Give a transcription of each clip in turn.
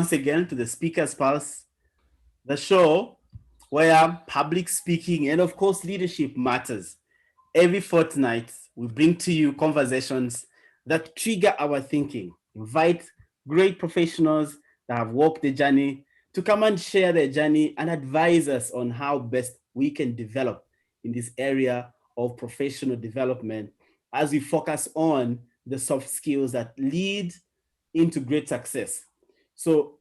once again to the Speaker's Pulse, the show where public speaking and, of course, leadership matters. Every fortnight, we bring to you conversations that trigger our thinking, invite great professionals that have walked the journey to come and share their journey and advise us on how best we can develop in this area of professional development as we focus on the soft skills that lead into great success. So,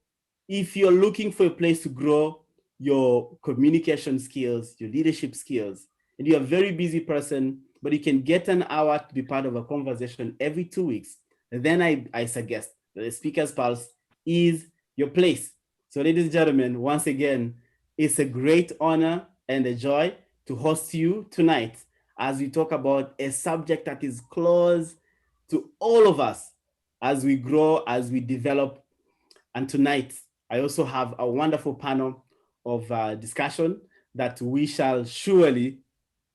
if you're looking for a place to grow your communication skills, your leadership skills, and you're a very busy person, but you can get an hour to be part of a conversation every 2 weeks, then I suggest that the Speaker's Pulse is your place. So, ladies and gentlemen, once again, it's a great honor and a joy to host you tonight as we talk about a subject that is close to all of us as we grow, as we develop. And tonight, I also have a wonderful panel of discussion that we shall surely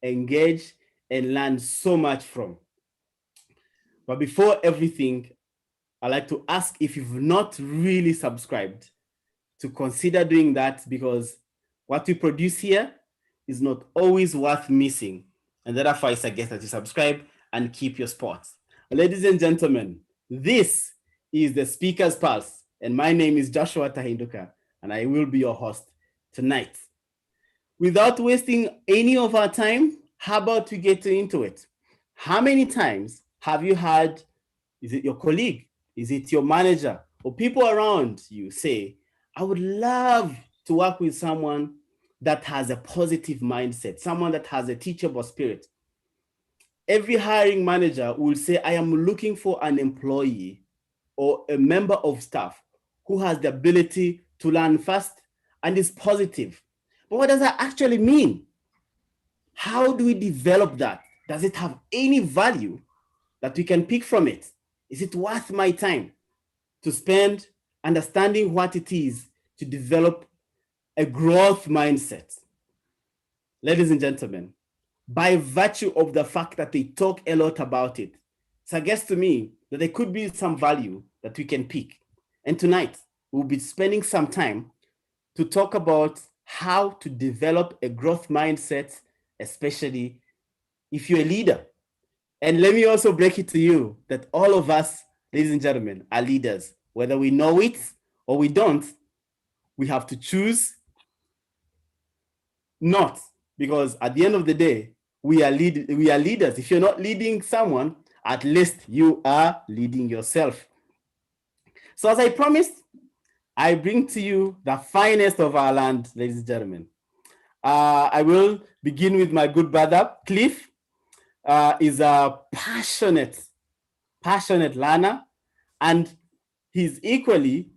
engage and learn so much from. But before everything, I'd like to ask if you've not really subscribed to consider doing that, because what we produce here is not always worth missing. And therefore, I suggest that you subscribe and keep your spot. Ladies and gentlemen, this is the Speaker's Pulse, and my name is Joshua Tahinduka, and I will be your host tonight. Without wasting any of our time, how about we get into it? How many times have you had, is it your colleague, is it your manager, or people around you say, I would love to work with someone that has a positive mindset, someone that has a teachable spirit? Every hiring manager will say, I am looking for an employee or a member of staff who has the ability to learn fast and is positive. But what does that actually mean? How do we develop that? Does it have any value that we can pick from it? Is it worth my time to spend understanding what it is to develop a growth mindset? Ladies and gentlemen, by virtue of the fact that they talk a lot about it, suggests to me that there could be some value that we can pick. And tonight, we'll be spending some time to talk about how to develop a growth mindset, especially if you're a leader. And let me also break it to you that all of us, ladies and gentlemen, are leaders. Whether we know it or we don't, we have to choose not, because at the end of the day, we are leaders. If you're not leading someone, at least you are leading yourself. So as I promised, I bring to you the finest of our land, ladies and gentlemen. I will begin with my good brother, Cliff. Is a passionate learner, and he's equally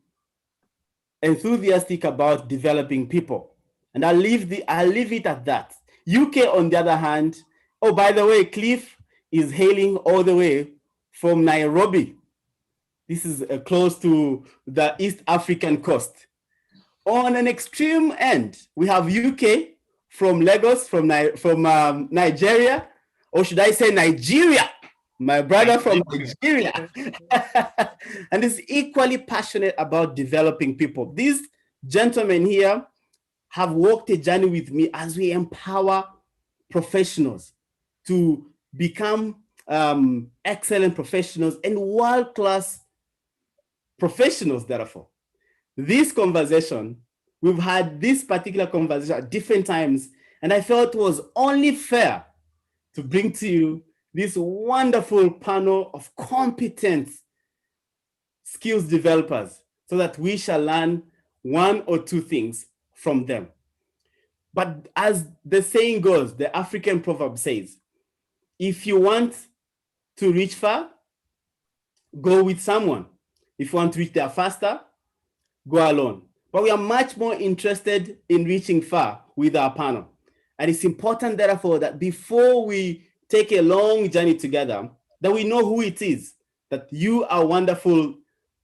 enthusiastic about developing people. And I'll leave it at that. UK, on the other hand, oh, by the way, Cliff is hailing all the way from Nairobi. This is close to the East African coast. On an extreme end, we have UK from Lagos, from Nigeria, or should I say Nigeria? My brother from Nigeria. And is equally passionate about developing people. These gentlemen here have walked a journey with me as we empower professionals to become excellent professionals and world-class professionals, therefore. This conversation, we've had this particular conversation at different times, and I felt it was only fair to bring to you this wonderful panel of competent skills developers so that we shall learn one or two things from them. But as the saying goes, the African proverb says, if you want to reach far, go with someone. If you want to reach there faster, go alone. But we are much more interested in reaching far with our panel. And it's important, therefore, that before we take a long journey together, that we know who it is, that you are wonderful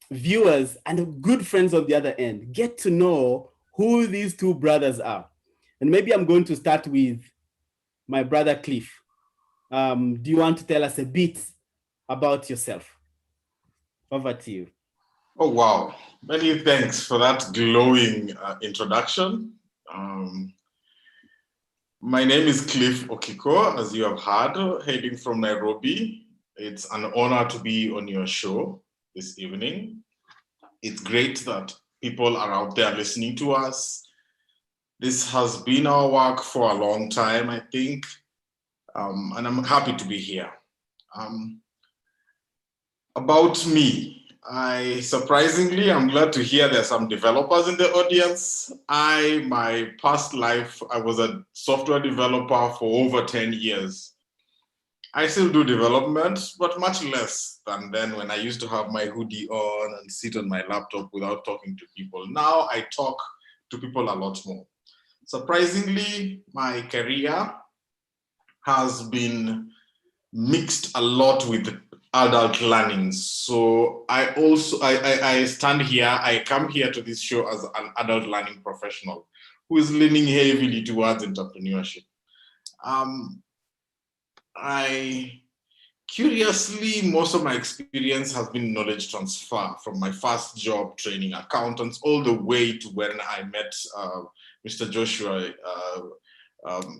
viewers and good friends on the other end. Get to know who these two brothers are. And maybe I'm going to start with my brother Cliff. Do you want to tell us a bit about yourself? Over to you. Oh, wow. Many thanks for that glowing introduction. Um, my name is Cliff Okiko, as you have heard, hailing from Nairobi. It's an honor to be on your show this evening. It's great that people are out there listening to us. This has been our work for a long time, I think, and I'm happy to be here. Um, About me, I'm glad to hear there's some developers in the audience. My past life, I was a software developer for over 10 years. I still do development, but much less than then when I used to have my hoodie on and sit on my laptop without talking to people. Now I talk to people a lot more. Surprisingly, my career has been mixed a lot with adult learning. So I stand here, I come here to this show as an adult learning professional who is leaning heavily towards entrepreneurship. Um, I Curiously, most of my experience has been knowledge transfer from my first job training accountants all the way to when I met Mr. Joshua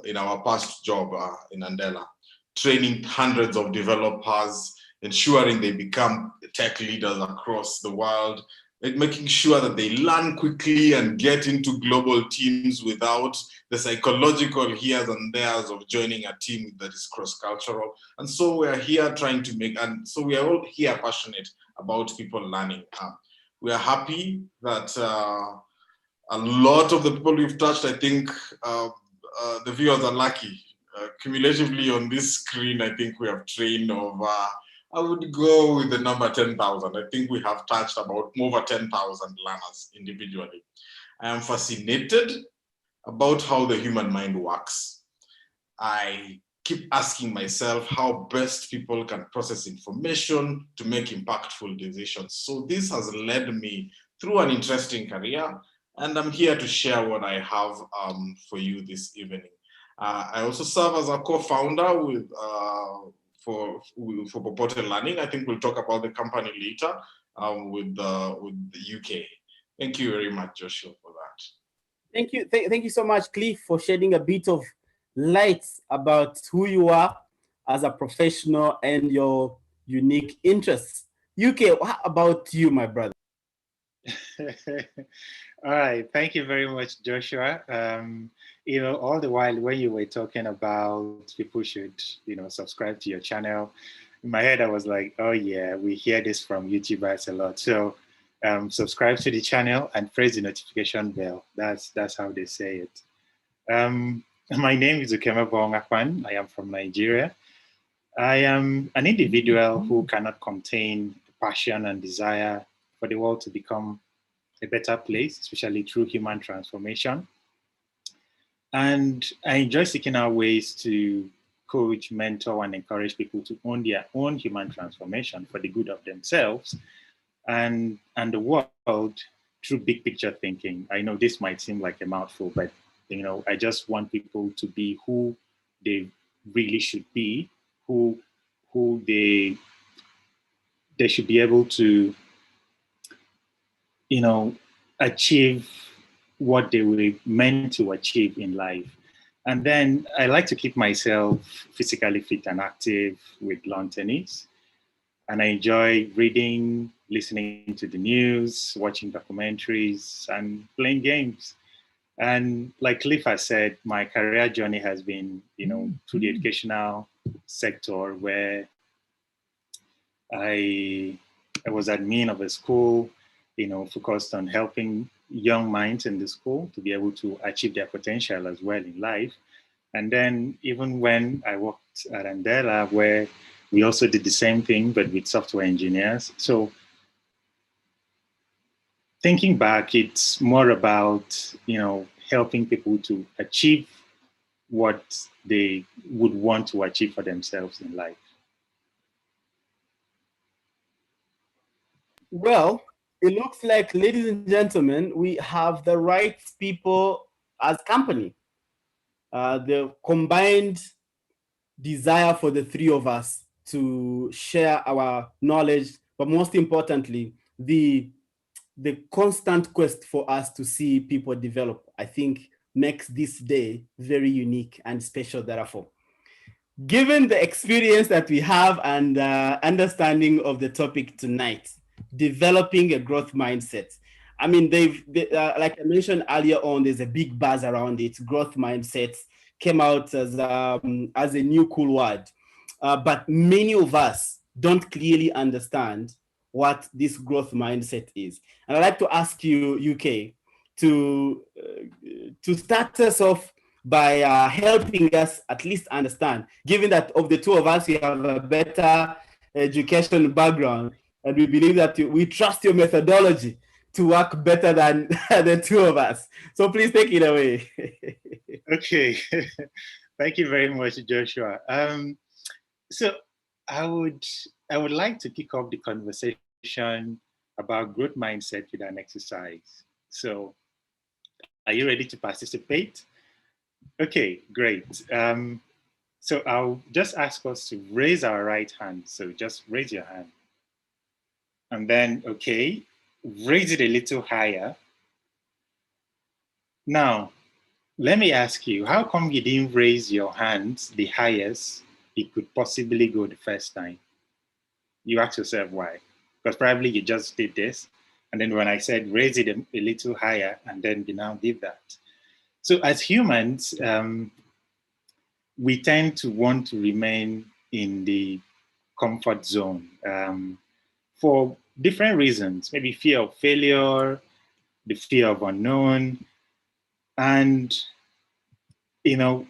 in our past job in Andela, training hundreds of developers, ensuring they become tech leaders across the world, like making sure that they learn quickly and get into global teams without the psychological heres and theres of joining a team that is cross-cultural. And so we are here trying to make, and so we are all here passionate about people learning. We are happy that a lot of the people we've touched, I think the viewers are lucky. Cumulatively on this screen, I think we have trained over, I would go with the number 10,000. I think we have touched about over 10,000 learners individually. I am fascinated about how the human mind works. I keep asking myself how best people can process information to make impactful decisions. So this has led me through an interesting career, and I'm here to share what I have for you this evening. I also serve as a co-founder for Popote Learning. I think we'll talk about the company later with the UK. Thank you very much, Joshua, for that. Thank you. Thank you so much, Cliff, for shedding a bit of light about who you are as a professional and your unique interests. UK, how about you, my brother? All right, thank you very much, Joshua. All the while when you were talking about people should, subscribe to your channel, in my head I was like, oh yeah, we hear this from YouTubers a lot. So subscribe to the channel and press the notification bell. That's how they say it. My name is Ukeme Bongakwan. I am from Nigeria. I am an individual who cannot contain the passion and desire for the world to become a better place, especially through human transformation. And I enjoy seeking out ways to coach, mentor, and encourage people to own their own human transformation for the good of themselves and the world through big picture thinking. I know this might seem like a mouthful, but I just want people to be who they really should be, who they should be able to, achieve what they were meant to achieve in life. And then I like to keep myself physically fit and active with lawn tennis. And I enjoy reading, listening to the news, watching documentaries, and playing games. And like Cliff has said, my career journey has been, through the educational sector where I was admin of a school, focused on helping young minds in the school to be able to achieve their potential as well in life. And then even when I worked at Andela, where we also did the same thing, but with software engineers. So thinking back, it's more about, helping people to achieve what they would want to achieve for themselves in life. Well, it looks like, ladies and gentlemen, we have the right people as company. The combined desire for the three of us to share our knowledge, but most importantly, the the constant quest for us to see people develop, I think, makes this day very unique and special, therefore. Given the experience that we have and understanding of the topic tonight, developing a growth mindset. I mean, like I mentioned earlier on, there's a big buzz around it. Growth mindset came out as a new cool word. But many of us don't clearly understand what this growth mindset is. And I'd like to ask you, UK, to start us off by helping us at least understand, given that of the two of us, we have a better education background, and we believe that we trust your methodology to work better than the two of us. So please take it away. Okay, thank you very much, Joshua. So I would like to kick off the conversation about growth mindset with an exercise. So are you ready to participate? Okay, great. So I'll just ask us to raise our right hand. So just raise your hand. And then, okay, raise it a little higher. Now, let me ask you, how come you didn't raise your hand the highest it could possibly go the first time? You ask yourself why. Because probably you just did this. And then when I said raise it a little higher, and then you now did that. So as humans, we tend to want to remain in the comfort zone for different reasons, maybe fear of failure, the fear of unknown. And, you know,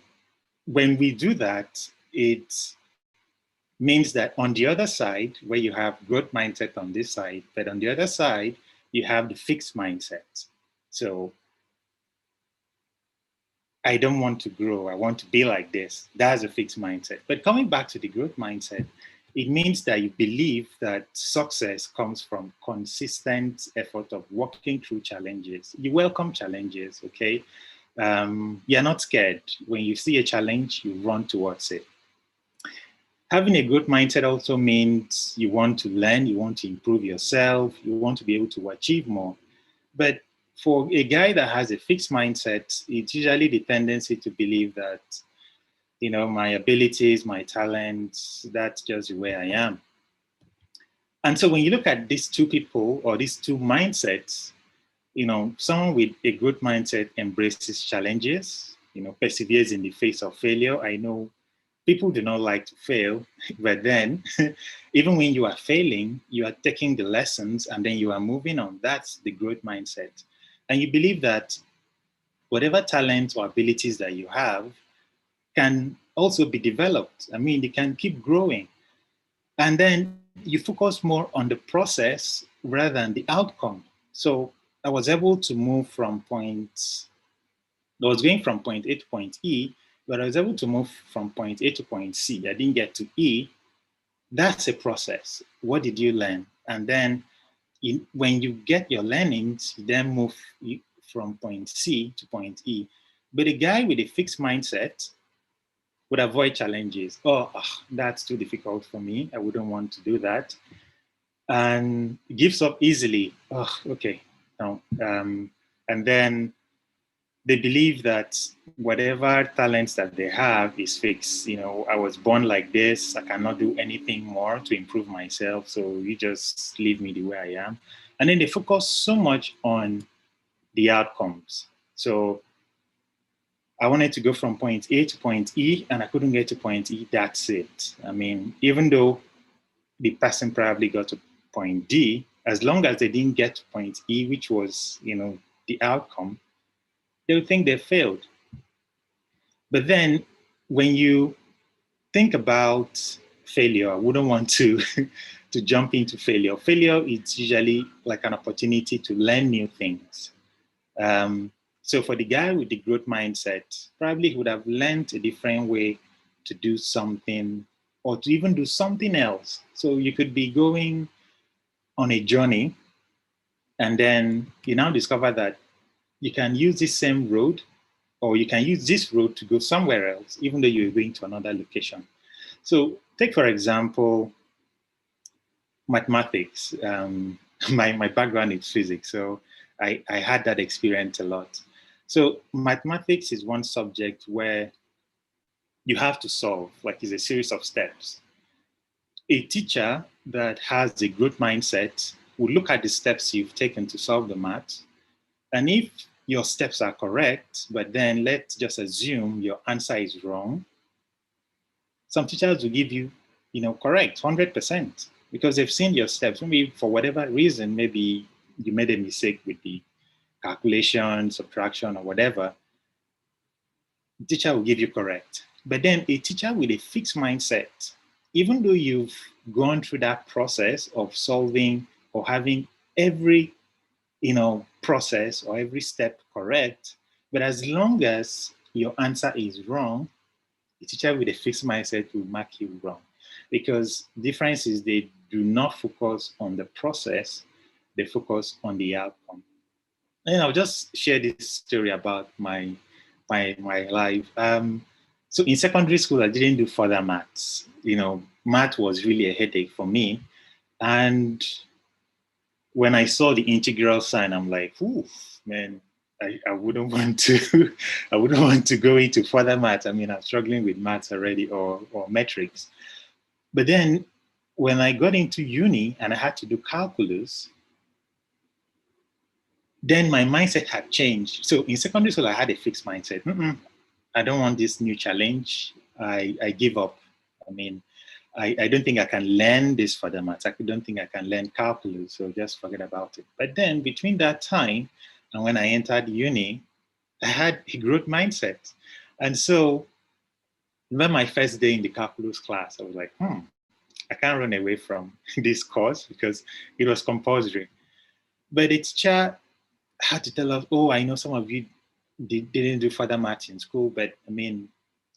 when we do that, it means that on the other side, where you have growth mindset on this side, but on the other side, you have the fixed mindset. So I don't want to grow. I want to be like this. That's a fixed mindset. But coming back to the growth mindset, it means that you believe that success comes from consistent effort of working through challenges. You welcome challenges, okay? You're not scared. When you see a challenge, you run towards it. Having a growth mindset also means you want to learn, you want to improve yourself, you want to be able to achieve more. But for a guy that has a fixed mindset, it's usually the tendency to believe that, you know, my abilities, my talents, that's just where I am. And so when you look at these two people or these two mindsets, you know, someone with a growth mindset embraces challenges, you know, perseveres in the face of failure. I know people do not like to fail, but then even when you are failing, you are taking the lessons and then you are moving on. That's the growth mindset. And you believe that whatever talents or abilities that you have can also be developed. I mean, they can keep growing. And then you focus more on the process rather than the outcome. So I was able to move from I was going from point A to point E, but I was able to move from point A to point C. I didn't get to E. That's a process. What did you learn? And then when you get your learnings, you then move from point C to point E. But a guy with a fixed mindset would avoid challenges. Oh, that's too difficult for me. I wouldn't want to do that. And gives up easily. Oh, okay. No. And then they believe that whatever talents that they have is fixed. You know, I was born like this. I cannot do anything more to improve myself. So you just leave me the way I am. And then they focus so much on the outcomes. So I wanted to go from point A to point E, and I couldn't get to point E. That's it. I mean, even though the person probably got to point D, as long as they didn't get to point E, which was, you know, the outcome, they would think they failed. But then when you think about failure, I wouldn't want to, to jump into failure. Failure is usually like an opportunity to learn new things. So for the guy with the growth mindset, probably he would have learned a different way to do something or to even do something else. So you could be going on a journey and then you now discover that you can use this same road or you can use this road to go somewhere else, even though you're going to another location. So take, for example, mathematics. my background is physics, so I had that experience a lot. So mathematics is one subject where you have to solve, like it's a series of steps. A teacher that has a growth mindset will look at the steps you've taken to solve the math. And if your steps are correct, but then let's just assume your answer is wrong, some teachers will give you, correct 100% because they've seen your steps. Maybe for whatever reason, maybe you made a mistake with the calculation, subtraction, or whatever. The teacher will give you correct. But then a teacher with a fixed mindset, even though you've gone through that process of solving or having every process or every step correct, but as long as your answer is wrong, the teacher with a fixed mindset will mark you wrong. Because the difference is they do not focus on the process, they focus on the outcome. And I'll just share this story about my life. So in secondary school, I didn't do further maths. Math was really a headache for me. And when I saw the integral sign, I'm like, ooh, man, I wouldn't want to. I wouldn't want to go into further maths. I mean, I'm struggling with maths already, or metrics. But then, when I got into uni and I had to do calculus, then my mindset had changed. So in secondary school, I had a fixed mindset. I don't want this new challenge. I give up. I mean, I don't think I can learn this further maths. I don't think I can learn calculus, so just forget about it. But then between that time and when I entered uni, I had a growth mindset. And so when my first day in the calculus class, I was like, I can't run away from this course because it was compulsory. But the teacher had to tell us, oh, I know some of you didn't do further maths in school, but I mean,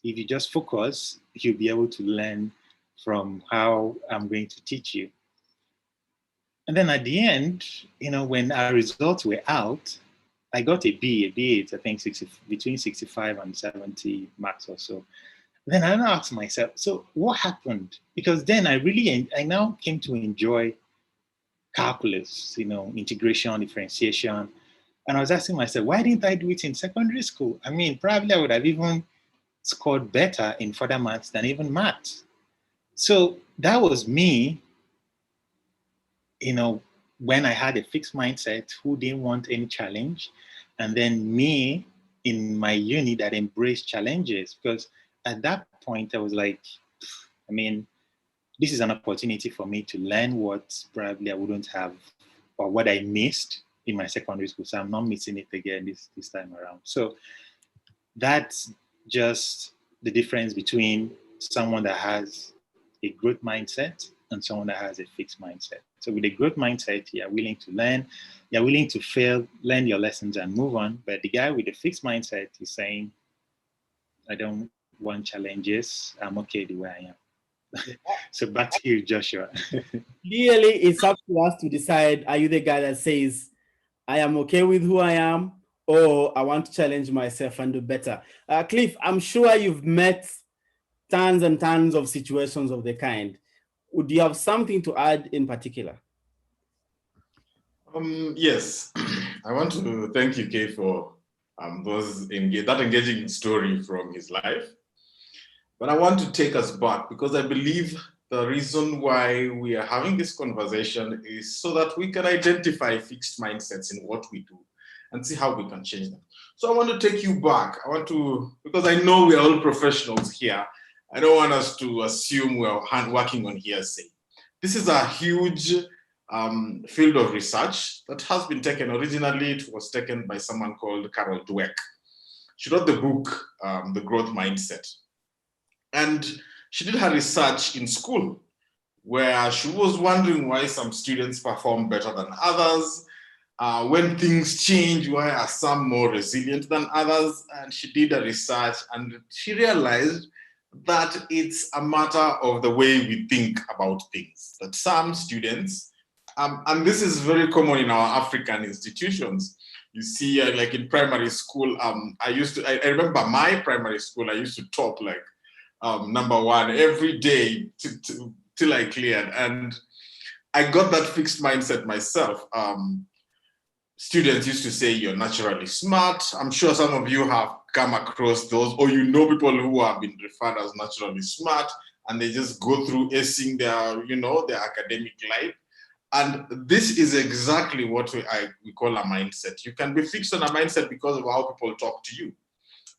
if you just focus, you'll be able to learn from how I'm going to teach you. And then at the end, when our results were out, I got a B. A B is, I think, between 65 and 70 marks or so. Then I asked myself, so what happened? Because then I now came to enjoy calculus, integration, differentiation. And I was asking myself, why didn't I do it in secondary school? I mean, probably I would have even scored better in further maths than even maths. So that was me, when I had a fixed mindset, who didn't want any challenge. And then me in my uni that embraced challenges. Because at that point, I was like, I mean, this is an opportunity for me to learn what probably I wouldn't have, or what I missed in my secondary school. So I'm not missing it again this time around. So that's just the difference between someone that has a growth mindset and someone that has a fixed mindset. So with a growth mindset, you're willing to learn, you're willing to fail, learn your lessons and move on. But the guy with a fixed mindset is saying, I don't want challenges. I'm okay the way I am. So back to you, Joshua. Clearly, it's up to us to decide, are you the guy that says, I am okay with who I am, or I want to challenge myself and do better? Cliff, I'm sure you've met tons and tons of situations of the kind. Would you have something to add in particular? Yes, I want to thank you, Kay, for that engaging story from his life. But I want to take us back because I believe the reason why we are having this conversation is so that we can identify fixed mindsets in what we do and see how we can change them. So I want to take you back. Because I know we are all professionals here, I don't want us to assume we're working on hearsay. This is a huge field of research that has been taken. Originally, it was taken by someone called Carol Dweck. She wrote the book, The Growth Mindset. And she did her research in school, where she was wondering why some students perform better than others. When things change, why are some more resilient than others? And she did a research and she realized that it's a matter of the way we think about things. That some students, and this is very common in our African institutions. You see, like in primary school, I remember my primary school, I used to top number one every day till I cleared. And I got that fixed mindset myself. Students used to say you're naturally smart. I'm sure some of you have come across those, or you know people who have been referred as naturally smart, and they just go through acing their, their academic life. And this is exactly what we call a mindset. You can be fixed on a mindset because of how people talk to you.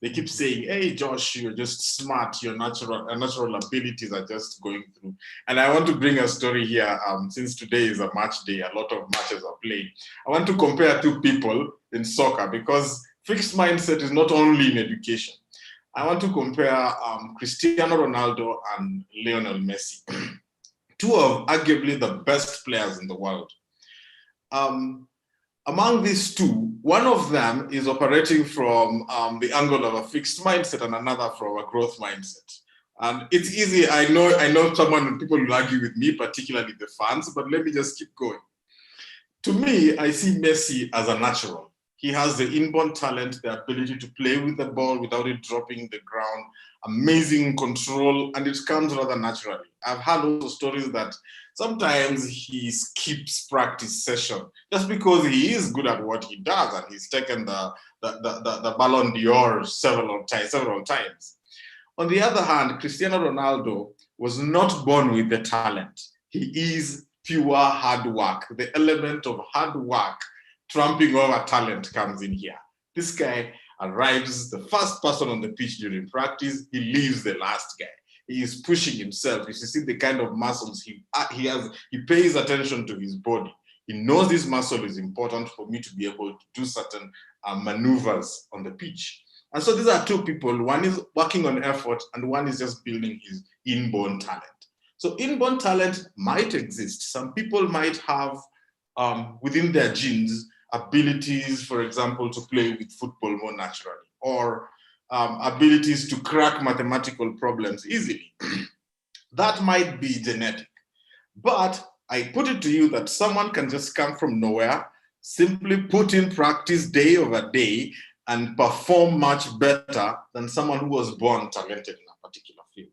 They keep saying, hey, Josh, you're just smart. Your natural abilities are just going through. And I want to bring a story here. Since today is a match day, a lot of matches are played. I want to compare two people in soccer because fixed mindset is not only in education. I want to compare Cristiano Ronaldo and Lionel Messi, two of arguably the best players in the world. Among these two, one of them is operating from the angle of a fixed mindset and another from a growth mindset. And it's easy. I know people will argue with me, particularly the fans, but let me just keep going. To me, I see Messi as a natural. He has the inborn talent, the ability to play with the ball without it dropping the ground, amazing control, and it comes rather naturally. I've heard also stories that sometimes he skips practice session just because he is good at what he does, and he's taken the Ballon d'Or several times. On the other hand, Cristiano Ronaldo was not born with the talent. He is pure hard work. The element of hard work trumping over talent comes in here. This guy arrives the first person on the pitch during practice. He leaves the last guy. He is pushing himself. You see the kind of muscles he has. He pays attention to his body. He knows this muscle is important for me to be able to do certain maneuvers on the pitch. And so these are two people. One is working on effort and one is just building his inborn talent. So inborn talent might exist. Some people might have within their genes abilities, for example, to play with football more naturally, or abilities to crack mathematical problems easily. That might be genetic. But I put it to you that someone can just come from nowhere, simply put in practice day over day, and perform much better than someone who was born talented in a particular field.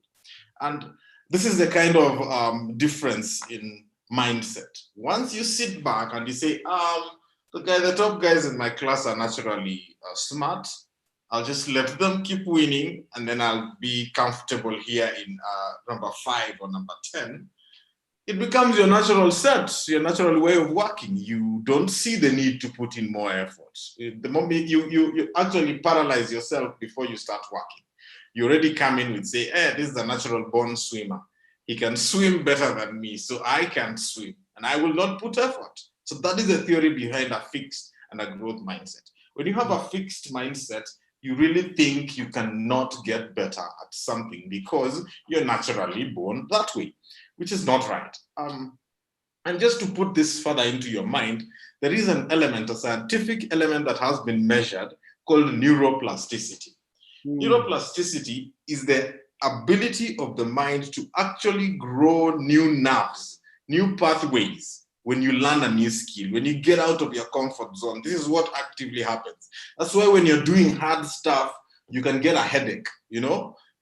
And this is the kind of difference in mindset. Once you sit back and you say, the top guys in my class are naturally smart, I'll just let them keep winning, and then I'll be comfortable here in number 5 or number 10. It becomes your natural set, your natural way of working. You don't see the need to put in more effort. The moment you actually paralyze yourself before you start working. You already come in with say, hey, this is a natural born swimmer. He can swim better than me, so I can't swim, and I will not put effort. So that is the theory behind a fixed and a growth mindset. When you have a fixed mindset, you really think you cannot get better at something because you're naturally born that way, which is not right. And just to put this further into your mind, there is an element, a scientific element that has been measured called neuroplasticity. Neuroplasticity is the ability of the mind to actually grow new nerves, new pathways when you learn a new skill, when you get out of your comfort zone. This is what actively happens. That's why when you're doing hard stuff, you can get a headache,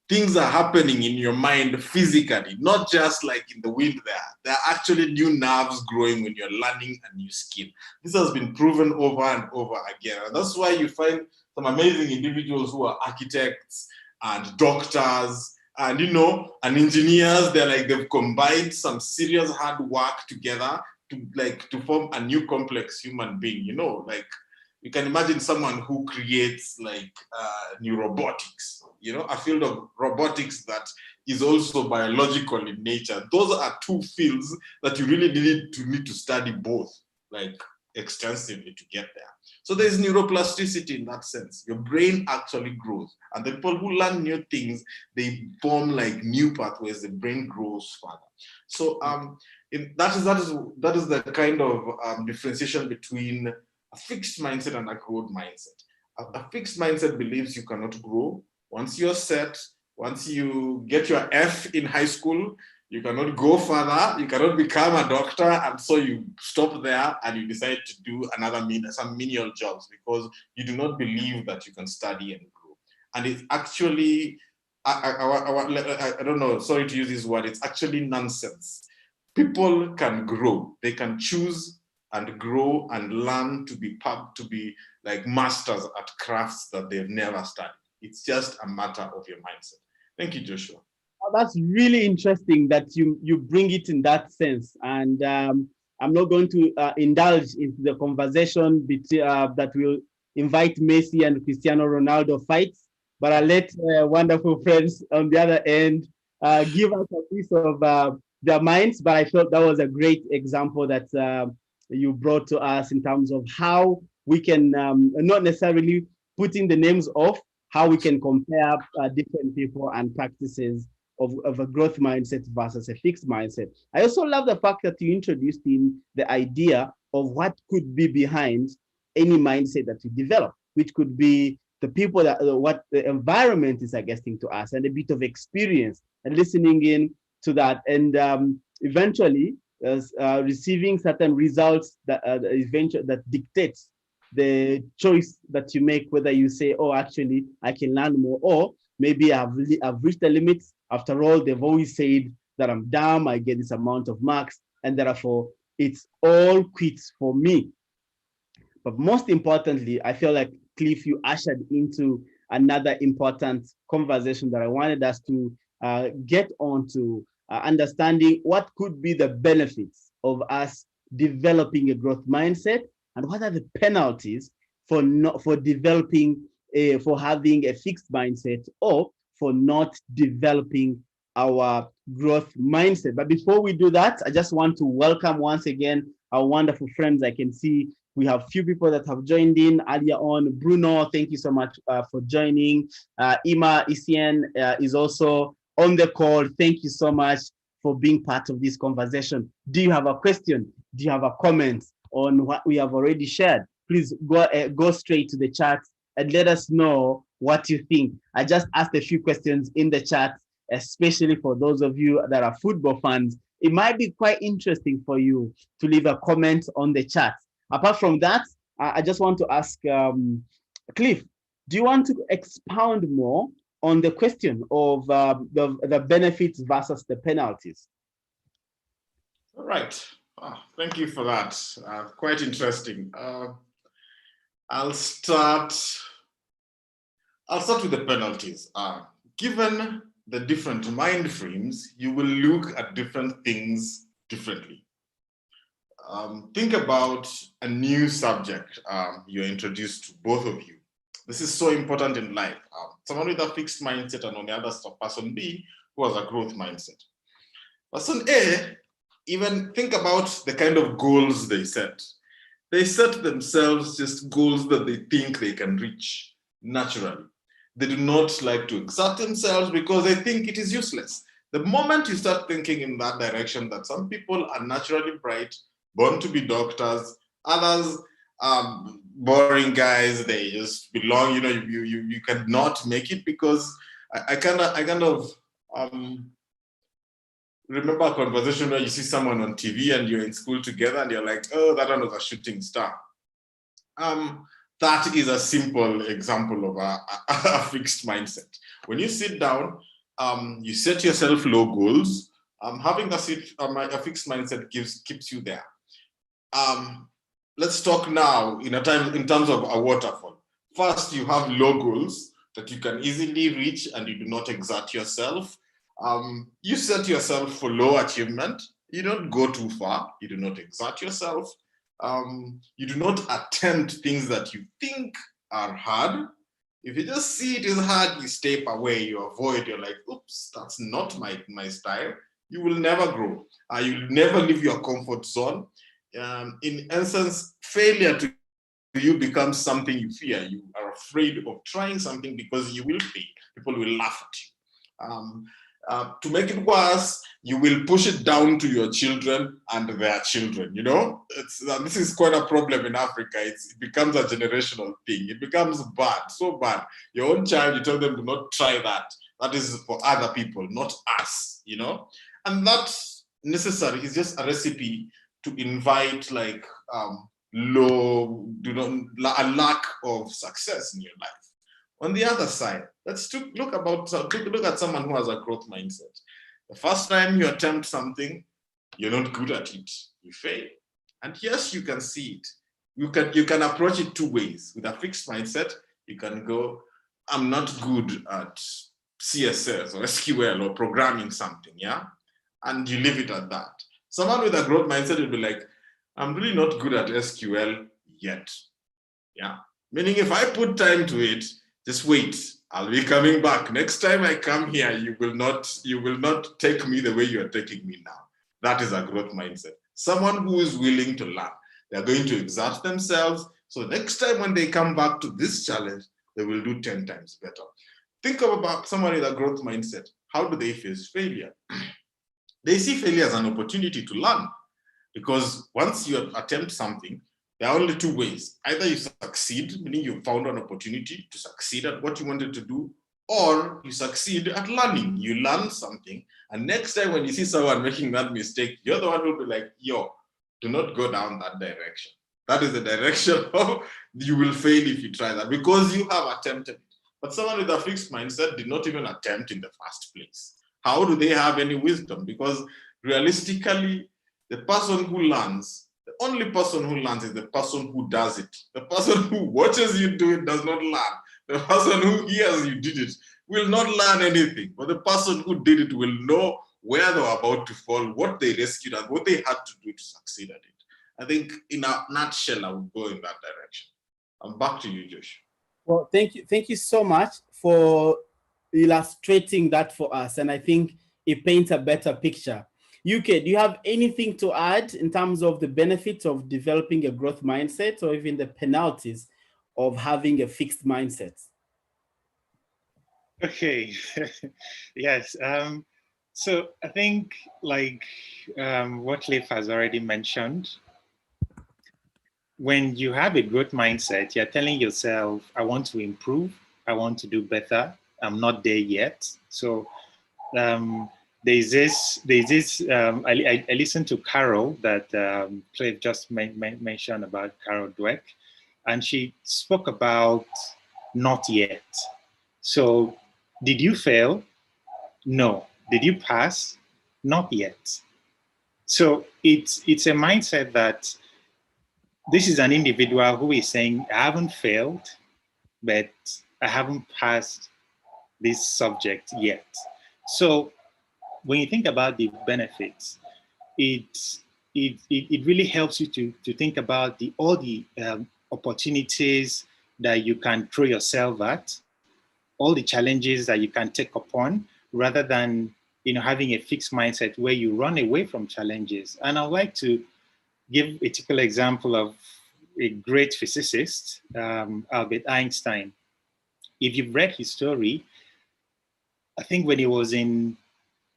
Things are happening in your mind physically, not just like in the wind there. There are actually new nerves growing when you're learning a new skill. This has been proven over and over again. And that's why you find some amazing individuals who are architects and doctors and, and engineers. They've combined some serious hard work together to form a new complex human being, you can imagine someone who creates new robotics, a field of robotics that is also biological in nature. Those are two fields that you really need to study both, extensively to get there. So there's neuroplasticity in that sense. Your brain actually grows. And the people who learn new things, they form new pathways, the brain grows further. So that is the kind of differentiation between a fixed mindset and a growth mindset. A fixed mindset believes you cannot grow. Once you're set, once you get your F in high school, you cannot go further, you cannot become a doctor, and so you stop there and you decide to do some menial jobs because you do not believe that you can study and grow. And it's actually, I don't know, sorry to use this word, it's actually nonsense. people can grow. They can choose and grow and learn to be like masters at crafts that they've never studied. It's just a matter of your mindset. Thank you, Joshua. Oh, that's really interesting that you bring it in that sense. And I'm not going to indulge into the conversation between, that will invite Messi and Cristiano Ronaldo fights, but I'll let wonderful friends on the other end give us a piece of their minds. But I thought that was a great example that you brought to us in terms of how we can not necessarily putting the names off, how we can compare different people and practices of a growth mindset versus a fixed mindset. I also love the fact that you introduced in the idea of what could be behind any mindset that we develop, which could be the people that what the environment is suggesting to us, and a bit of experience and listening in to that, and eventually receiving certain results that eventually that dictates the choice that you make, whether you say, oh, actually I can learn more, or maybe I've reached the limits. After all, they've always said that I'm dumb, I get this amount of marks, and therefore it's all quits for me. But most importantly, I feel like, Cliff, you ushered into another important conversation that I wanted us to get on to understanding what could be the benefits of us developing a growth mindset, and what are the penalties for developing for having a fixed mindset, or for not developing our growth mindset. But before we do that, I just want to welcome once again our wonderful friends. I can see we have a few people that have joined in earlier on. Bruno, thank you so much for joining. Ima Isien is also on the call. Thank you so much for being part of this conversation. Do you have a question? Do you have a comment on what we have already shared? Please go straight to the chat and let us know what you think. I just asked a few questions in the chat, especially for those of you that are football fans. It might be quite interesting for you to leave a comment on the chat. Apart from that, I just want to ask Cliff, do you want to expound more on the question of the benefits versus the penalties? All right. Thank you for that. Quite interesting. I'll start with the penalties. Given the different mind frames, you will look at different things differently. Think about a new subject you're introduced to, both of you. This is so important in life. Someone with a fixed mindset, and on the other side, person B, who has a growth mindset. Person A, even think about the kind of goals they set. They set themselves just goals that they think they can reach naturally. They do not like to exert themselves because they think it is useless. The moment you start thinking in that direction, that some people are naturally bright, born to be doctors, others boring guys, they just belong, you cannot make it, because I kind of remember a conversation where you see someone on TV and you're in school together and you're like, oh, that one was a shooting star. That is a simple example of a fixed mindset. When you sit down, you set yourself low goals. Having a fixed mindset keeps you there. Let's talk now in terms of a waterfall. First, you have low goals that you can easily reach and you do not exert yourself. You set yourself for low achievement. You don't go too far. You do not exert yourself. You do not attempt things that you think are hard. If you just see it is hard, you step away, you avoid, you're like, oops, that's not my style. You will never grow. You'll never leave your comfort zone. In essence, failure to you becomes something you fear. You are afraid of trying something because you will fail. People will laugh at you. To make it worse, you will push it down to your children and their children. This is quite a problem in Africa. It becomes a generational thing. It becomes bad, so bad. Your own child, you tell them to not try that. That is for other people, not us. And that's necessary. It's just a recipe to invite a lack of success in your life. On the other side, let's look at someone who has a growth mindset. The first time you attempt something, You're not good at it, you fail. And yes, you can see it. You can approach it two ways. With a fixed mindset, you can go, I'm not good at CSS or SQL or programming something, yeah? And you leave it at that. Someone with a growth mindset will be like, I'm really not good at SQL yet, yeah? Meaning if I put time to it, just wait, I'll be coming back. Next time I come here, you will not take me the way you're taking me now. That is a growth mindset. Someone who is willing to learn. They're going to exert themselves. So next time when they come back to this challenge, they will do 10 times better. Think about someone with a growth mindset. How do they face failure? They see failure as an opportunity to learn. Because once you attempt something, there are only two ways. Either you succeed, meaning you found an opportunity to succeed at what you wanted to do, or you succeed at learning. You learn something, and next time when you see someone making that mistake, you're the one who will be like, yo, do not go down that direction. That is the direction of you will fail if you try that, because you have attempted it. But someone with a fixed mindset did not even attempt in the first place. How do they have any wisdom? Because realistically, the person who learns, the only person who learns is the person who does it. The person who watches you do it does not learn. The person who hears you did it will not learn anything. But the person who did it will know where they were about to fall, what they rescued, and what they had to do to succeed at it. I think in a nutshell, I would go in that direction. I'm back to you, Josh. Well, thank you so much for illustrating that for us. And I think it paints a better picture. UK, do you have anything to add in terms of the benefits of developing a growth mindset, or even the penalties of having a fixed mindset? Okay, yes. So I think like what Cliff has already mentioned, when you have a growth mindset, you're telling yourself, I want to improve, I want to do better, I'm not there yet. So there's this I listened to Carol that Cliff just mentioned about Carol Dweck, and she spoke about not yet. So did you fail? No. Did you pass? Not yet. So it's a mindset that this is an individual who is saying, I haven't failed, but I haven't passed this subject yet. So when you think about the benefits, it really helps you to think about all the opportunities that you can throw yourself at, all the challenges that you can take upon, rather than having a fixed mindset where you run away from challenges. And I'd like to give a typical example of a great physicist, Albert Einstein. If you've read his story, I think when he was in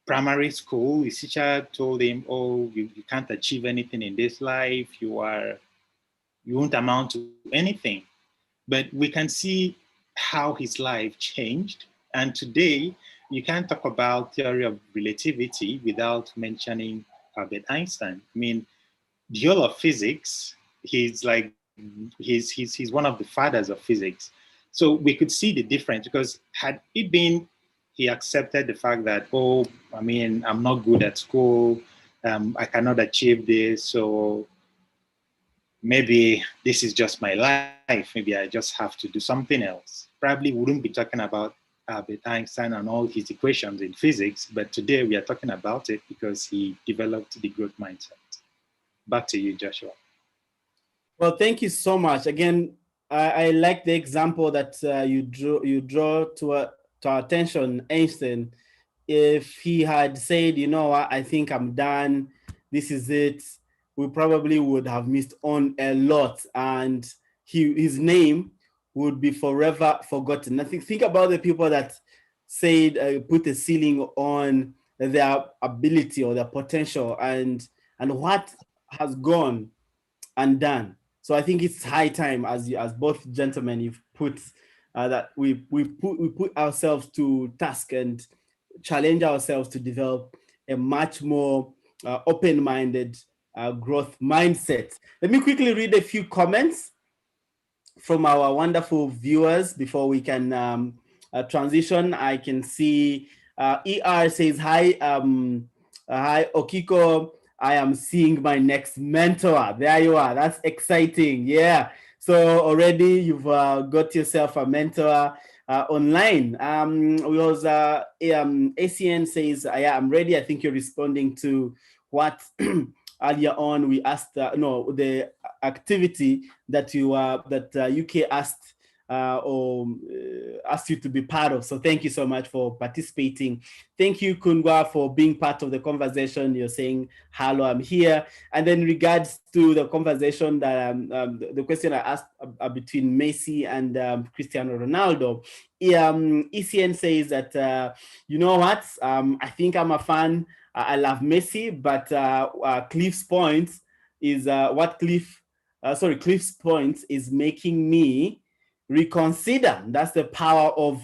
primary school, his teacher told him, oh, you can't achieve anything in this life, you won't amount to anything. But we can see how his life changed. And today, you can't talk about theory of relativity without mentioning Albert Einstein. I mean, the whole of physics, he's one of the fathers of physics. So we could see the difference, because had it been he accepted the fact that, oh, I mean, I'm not good at school, I cannot achieve this, so maybe this is just my life, maybe I just have to do something else. Probably wouldn't be talking about Albert Einstein and all his equations in physics, but today we are talking about it because he developed the growth mindset. Back to you, Joshua. Well, thank you so much. Again, I like the example that you draw to our attention, Einstein. If he had said, you know what, I think I'm done, this is it, we probably would have missed on a lot, and his name would be forever forgotten. I think about the people that said, put a ceiling on their ability or their potential, and what has gone undone. So I think it's high time, as both gentlemen you've put, that we put ourselves to task and challenge ourselves to develop a much more open-minded growth mindset. Let me quickly read a few comments from our wonderful viewers before we can transition. I can see ER says, hi, hi Okiko. I am seeing my next mentor. There you are. That's exciting. Yeah. So already you've got yourself a mentor online. ACN says, yeah, I'm ready. I think you're responding to what earlier on we asked, the activity that UK asked asked you to be part of. So thank you so much for participating. Thank you, Kungwa, for being part of the conversation. You're saying, hello, I'm here. And then in regards to the conversation that the question I asked between Messi and Cristiano Ronaldo, ECN says that, you know what, I think I'm a fan. I love Messi, but Cliff's point is Cliff's point is making me reconsider. That's the power of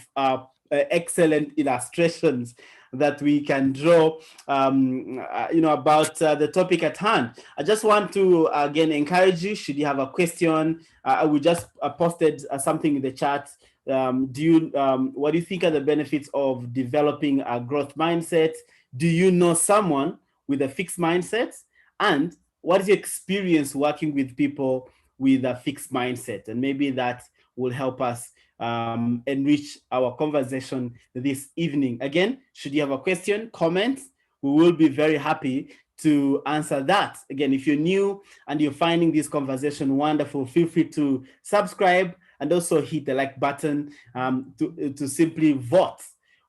excellent illustrations that we can draw, about the topic at hand. I just want to again encourage you. Should you have a question, we just posted something in the chat. What do you think are the benefits of developing a growth mindset? Do you know someone with a fixed mindset? And what is your experience working with people with a fixed mindset? And maybe that will help us enrich our conversation this evening. Again, should you have a question, comment, we will be very happy to answer that. Again, if you're new and you're finding this conversation wonderful, feel free to subscribe and also hit the like button to simply vote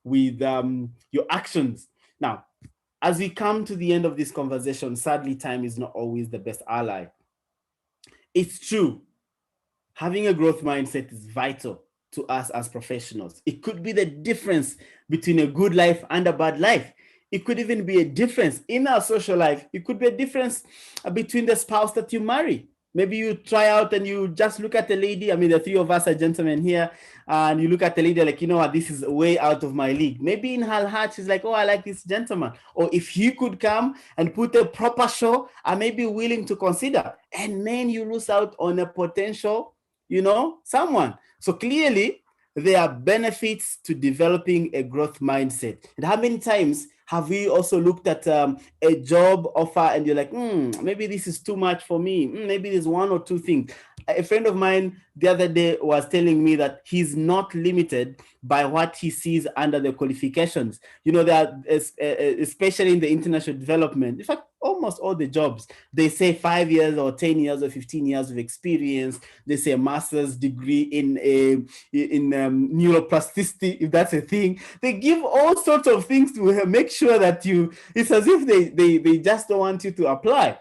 with your actions. Now, as we come to the end of this conversation, sadly, time is not always the best ally. It's true. Having a growth mindset is vital to us as professionals. It could be the difference between a good life and a bad life. It could even be a difference in our social life. It could be a difference between the spouse that you marry. Maybe you try out and you just look at the lady. I mean, the three of us are gentlemen here, and you look at the lady like, you know what, this is way out of my league. Maybe in her heart, she's like, oh, I like this gentleman. Or if he could come and put a proper show, I may be willing to consider. And then you lose out on a potential, someone. So clearly, there are benefits to developing a growth mindset. And how many times have we also looked at a job offer and you're like, maybe this is too much for me. Maybe there's one or two things. A friend of mine the other day was telling me that he's not limited by what he sees under the qualifications. That especially in the international development, in fact, almost all the jobs, they say 5 years or 10 years or 15 years of experience. They say a master's degree in neuroplasticity, if that's a thing. They give all sorts of things to make sure that it's as if they just don't want you to apply.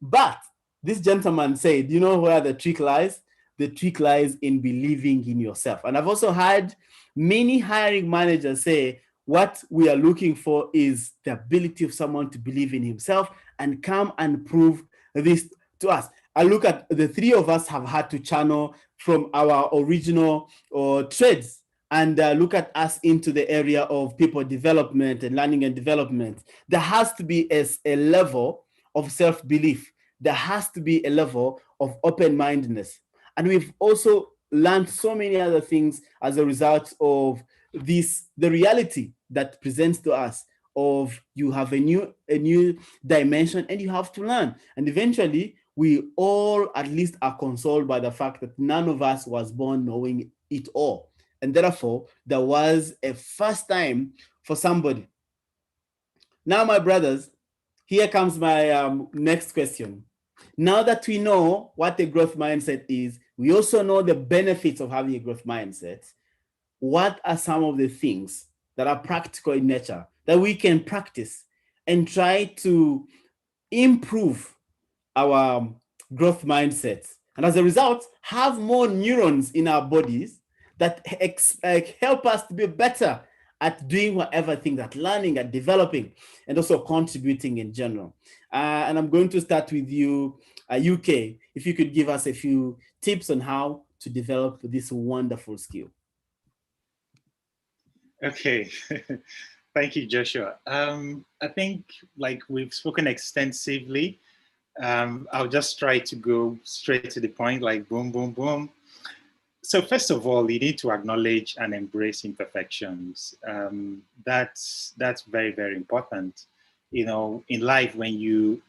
But this gentleman said, you know where the trick lies? The trick lies in believing in yourself. And I've also had many hiring managers say, what we are looking for is the ability of someone to believe in himself and come and prove this to us. I look at the three of us have had to channel from our original trades and look at us into the area of people development and learning and development. There has to be a level of self-belief. There has to be a level of open-mindedness. And we've also learned so many other things as a result of the reality that presents to us of you have a new dimension and you have to learn. And eventually, we all at least are consoled by the fact that none of us was born knowing it all. And therefore, there was a first time for somebody. Now, my brothers, here comes my next question. Now that we know what a growth mindset is, we also know the benefits of having a growth mindset. What are some of the things that are practical in nature that we can practice and try to improve our growth mindset? And as a result, have more neurons in our bodies that help us to be better at doing whatever thing, that learning and developing and also contributing in general. And I'm going to start with you, UK, if you could give us a few tips on how to develop this wonderful skill. Okay, thank you, Joshua. I think like we've spoken extensively. I'll just try to go straight to the point, like boom, boom, boom. So first of all, you need to acknowledge and embrace imperfections. That's very, very important. In life, when you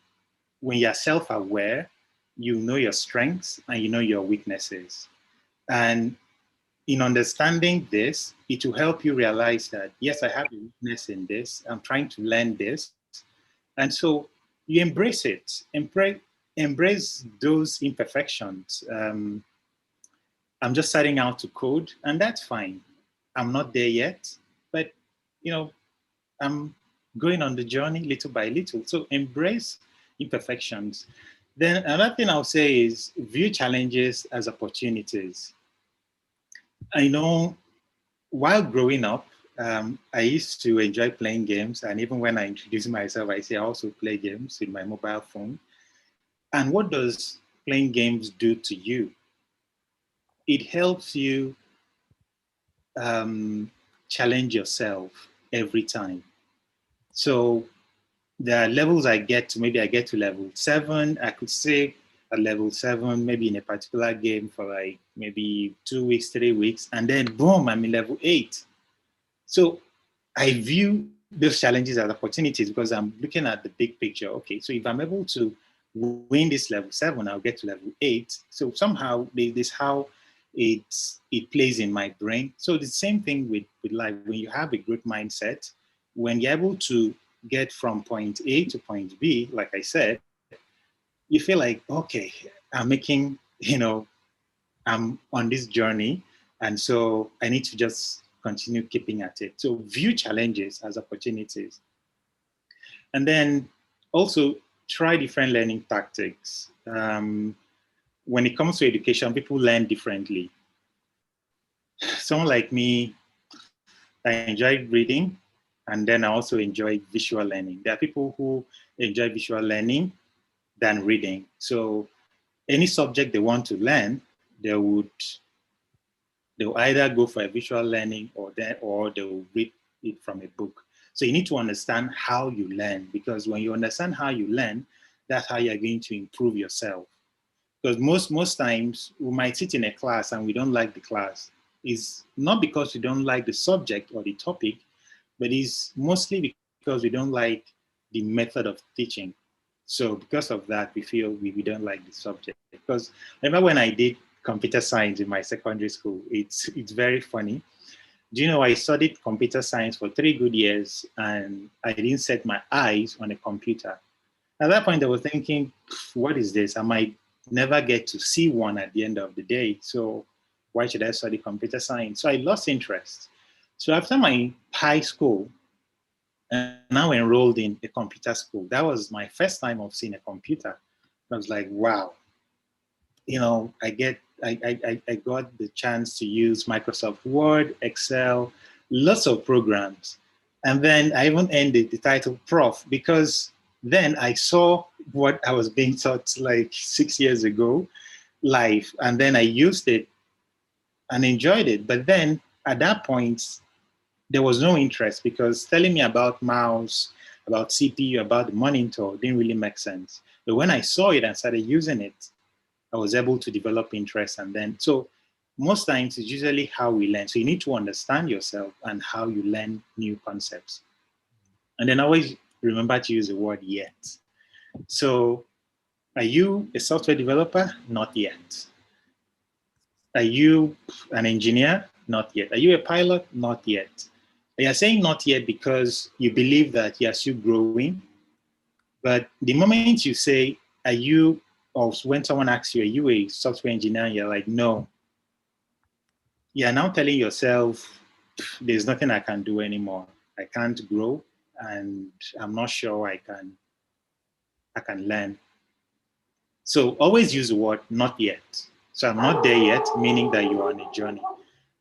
when you're self-aware, you know your strengths and you know your weaknesses. And in understanding this, it will help you realize that, yes, I have a weakness in this. I'm trying to learn this. And so you embrace it, embrace those imperfections. I'm just starting out to code, and that's fine. I'm not there yet, but I'm going on the journey little by little. So embrace imperfections. Then another thing I'll say is view challenges as opportunities. I know while growing up, I used to enjoy playing games. And even when I introduce myself, I say I also play games with my mobile phone. And what does playing games do to you? It helps you challenge yourself every time. So there are levels I get to. Maybe I get to level 7. I could say at level 7, maybe in a particular game for like maybe 2 weeks, 3 weeks, and then boom, I'm in level 8. So I view those challenges as opportunities because I'm looking at the big picture. Okay, so if I'm able to win this level 7, I'll get to level 8. So somehow this how it plays in my brain. So the same thing with life. When you have a growth mindset, when you're able to get from point A to point B, like I said, you feel like, okay, I'm making, I'm on this journey. And so I need to just continue keeping at it. So view challenges as opportunities. And then also try different learning tactics. When it comes to education, people learn differently. Someone like me, I enjoy reading, and then I also enjoy visual learning. There are people who enjoy visual learning than reading. So any subject they want to learn, they'll either go for a visual learning or they'll read it from a book. So you need to understand how you learn, because when you understand how you learn, that's how you're going to improve yourself. Because most times we might sit in a class and we don't like the class. It's not because we don't like the subject or the topic, but it's mostly because we don't like the method of teaching. So because of that, we feel we don't like the subject. Because I remember when I did computer science in my secondary school, it's very funny. Do you know, I studied computer science for 3 good years and I didn't set my eyes on a computer. At that point, I was thinking, what is this? I might never get to see one at the end of the day. So why should I study computer science? So I lost interest. So after my high school, and now enrolled in a computer school. That was my first time of seeing a computer. I was like, wow, I got the chance to use Microsoft Word, Excel, lots of programs. And then I even ended the title prof because then I saw what I was being taught like 6 years ago live. And then I used it and enjoyed it. But then at that point, there was no interest because telling me about mouse, about CPU, about the monitor didn't really make sense. But when I saw it and started using it, I was able to develop interest. And then, so most times it's usually how we learn. So you need to understand yourself and how you learn new concepts. And then always remember to use the word yet. So are you a software developer? Not yet. Are you an engineer? Not yet. Are you a pilot? Not yet. You're saying not yet because you believe that you're still growing. But the moment you say, are you, or when someone asks you, are you a software engineer? You're like, no. You're now telling yourself, there's nothing I can do anymore. I can't grow, and I'm not sure I can learn. So always use the word not yet. So I'm not there yet, meaning that you are on a journey.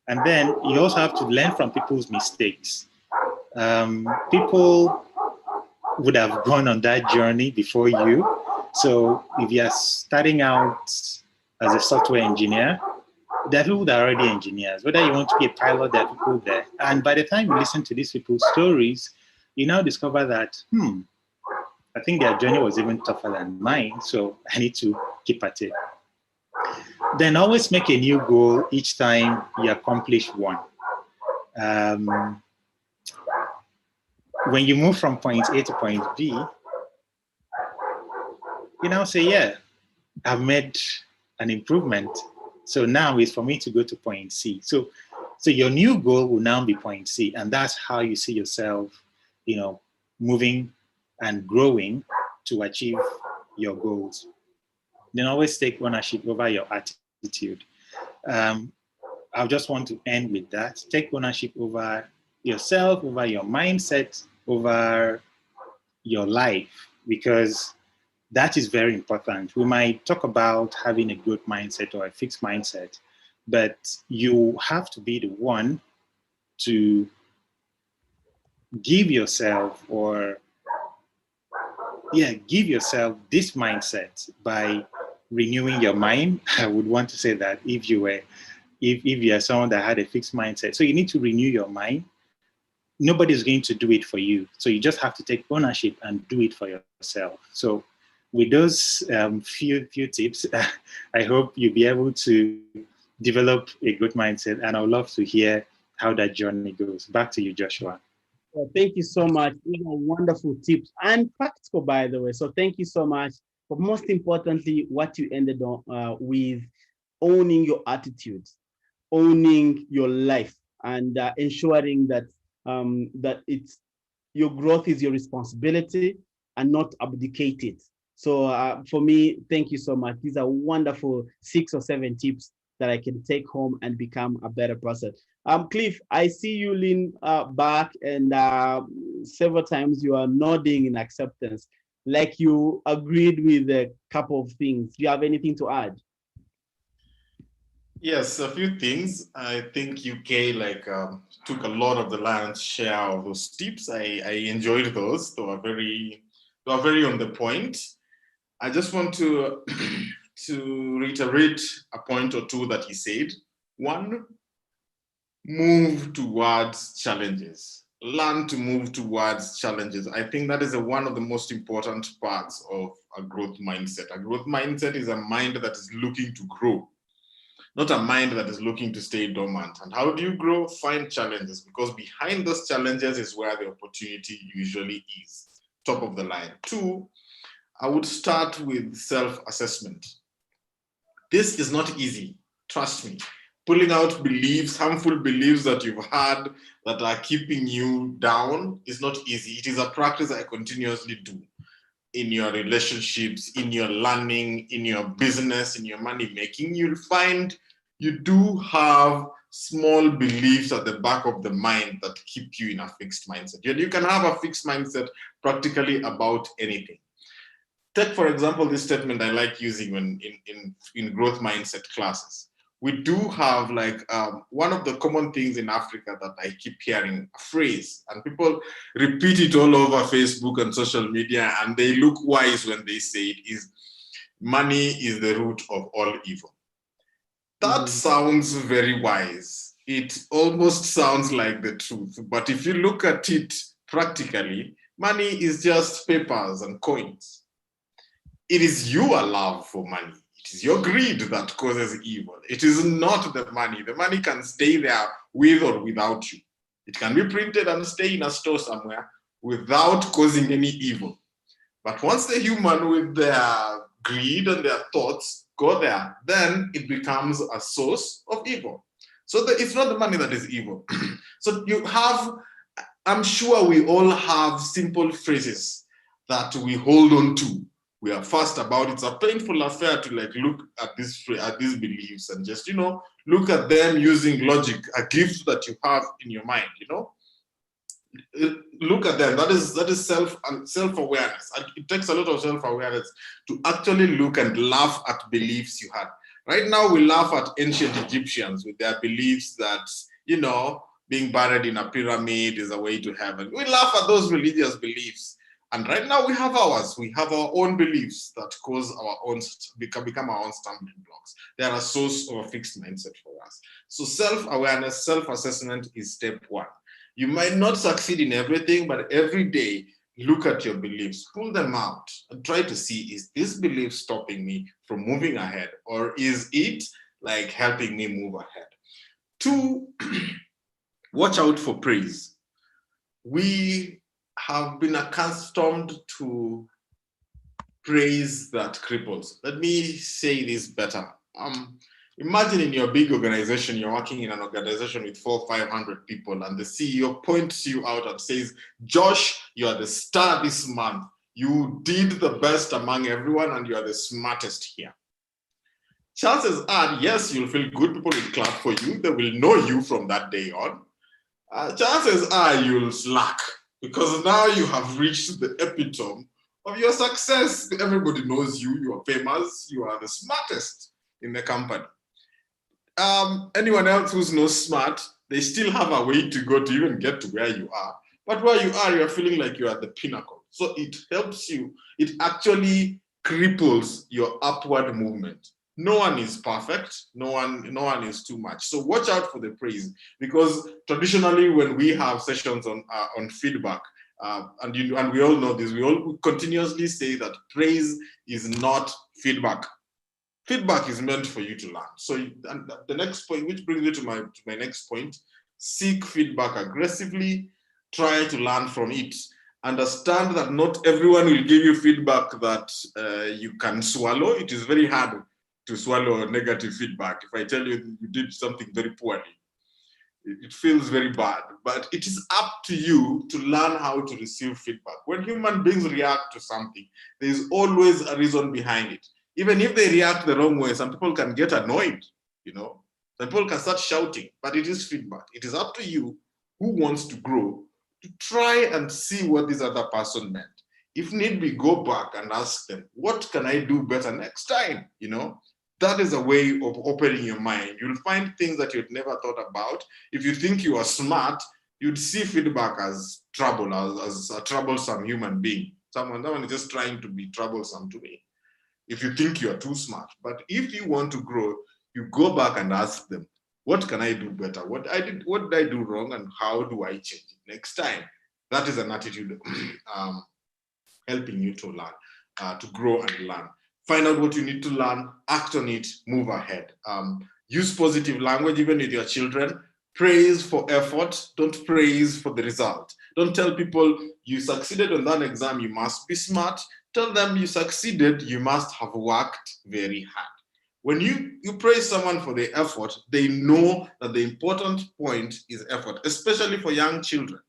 And then you also have to learn from people's mistakes. People would have gone on that journey before you. So if you're starting out as a software engineer, there are people that are already engineers. Whether you want to be a pilot, there are people there. And by the time you listen to these people's stories, you now discover that, I think their journey was even tougher than mine. So I need to keep at it. Then always make a new goal each time you accomplish one. When you move from point A to point B, you now say, yeah, I've made an improvement. So now it's for me to go to point C. So your new goal will now be point C. And that's how you see yourself, moving and growing to achieve your goals. Then always take ownership over your attitude. I just want to end with that. Take ownership over yourself, over your mindset, over your life, because that is very important. We might talk about having a growth mindset or a fixed mindset, but you have to be the one to give yourself this mindset by renewing your mind. I would want to say that if you are someone that had a fixed mindset. So you need to renew your mind. Nobody's going to do it for you. So you just have to take ownership and do it for yourself. So with those few tips, I hope you'll be able to develop a good mindset. And I would love to hear how that journey goes. Back to you, Joshua. Well, thank you so much. These are wonderful tips and practical, by the way. So thank you so much. But most importantly, what you ended on with owning your attitudes, owning your life, and ensuring that that your growth is your responsibility and not abdicated. So for me, thank you so much. These are wonderful 6 or 7 tips that I can take home and become a better person. Cliff, I see you lean back, and several times you are nodding in acceptance, like you agreed with a couple of things. Do you have anything to add? Yes, a few things. I think UK took a lot of the lion's share of those tips. I enjoyed those. They were very on the point. I just want to to reiterate a point or two that he said. One, move towards challenges. Learn to move towards challenges. I think that is one of the most important parts of a growth mindset. A growth mindset is a mind that is looking to grow, not a mind that is looking to stay dormant. And how do you grow? Find challenges, because behind those challenges is where the opportunity usually is. Top of the line. 2, I would start with self-assessment. This is not easy, trust me. Pulling out beliefs, harmful beliefs that you've had that are keeping you down is not easy. It is a practice I continuously do in your relationships, in your learning, in your business, in your money making. You'll find you do have small beliefs at the back of the mind that keep you in a fixed mindset. You can have a fixed mindset practically about anything. Take, for example, this statement I like using in growth mindset classes. We do have one of the common things in Africa that I keep hearing, a phrase, and people repeat it all over Facebook and social media, and they look wise when they say it, is money is the root of all evil. That sounds very wise. It almost sounds like the truth. But if you look at it practically, money is just papers and coins. It is your love for money. It is your greed that causes evil. It is not the money. The money can stay there with or without you. It can be printed and stay in a store somewhere without causing any evil. But once the human with their greed and their thoughts go there, then it becomes a source of evil. So it's not the money that is evil. So you have, I'm sure we all have simple phrases that we hold on to. We are fast about it. It's a painful affair to look at these beliefs and just, look at them using logic, a gift that you have in your mind, Look at them. That is self-awareness. It takes a lot of self-awareness to actually look and laugh at beliefs you had. Right now, we laugh at ancient Egyptians with their beliefs that, being buried in a pyramid is a way to heaven. We laugh at those religious beliefs. And right now we have ours. We have our own beliefs that cause our own, become our own stumbling blocks. They are a source of a fixed mindset for us. So self-awareness, self-assessment is step 1. You might not succeed in everything, but every day, look at your beliefs, pull them out, and try to see, is this belief stopping me from moving ahead? Or is it helping me move ahead? 2, watch out for praise. We have been accustomed to praise that cripples. Let me say this better. Imagine in your big organization, you're working in an organization with 400-500 people, and the CEO points you out and says, Josh, you are the star this month. You did the best among everyone, and you are the smartest here. Chances are, yes, you'll feel good. People will clap for you. They will know you from that day on. Chances are you'll slack, because now you have reached the epitome of your success. Everybody knows you. You are famous. You are the smartest in the company. Anyone else who's not smart, they still have a way to go to even get to where you are. But where you are, you're feeling like you're at the pinnacle. So it helps you. It actually cripples your upward movement. No one is perfect. No one is too much. So watch out for the praise, because traditionally when we have sessions on feedback, and we all know this, we all continuously say that praise is not feedback. Feedback is meant for you to learn. So and the next point, which brings me to my next point, seek feedback aggressively, try to learn from it. Understand that not everyone will give you feedback that you can swallow. It is very hard to swallow negative feedback. If I tell you you did something very poorly, it feels very bad, but it is up to you to learn how to receive feedback. When human beings react to something, there is always a reason behind it. Even if they react the wrong way, some people can get annoyed, some people can start shouting, but it is feedback. It is up to you, who wants to grow, to try and see what this other person meant. If need be, go back and ask them, what can I do better next time? That is a way of opening your mind. You'll find things that you'd never thought about. If you think you are smart, you'd see feedback as trouble, as a troublesome human being. Someone is just trying to be troublesome to me, if you think you are too smart. But if you want to grow, you go back and ask them, what can I do better? What did I do wrong, and how do I change it next time? That is an attitude helping you to learn, to grow and learn. Find out what you need to learn, act on it, move ahead. Use positive language even with your children. Praise for effort, don't praise for the result. Don't tell people you succeeded on that exam, you must be smart. Tell them you succeeded, you must have worked very hard. When you praise someone for their effort, they know that the important point is effort, especially for young children.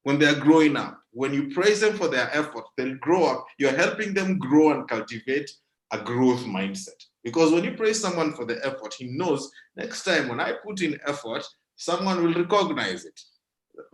When they're growing up, when you praise them for their effort, they'll grow up. You're helping them grow and cultivate a growth mindset. Because when you praise someone for the effort, he knows next time when I put in effort, someone will recognize it.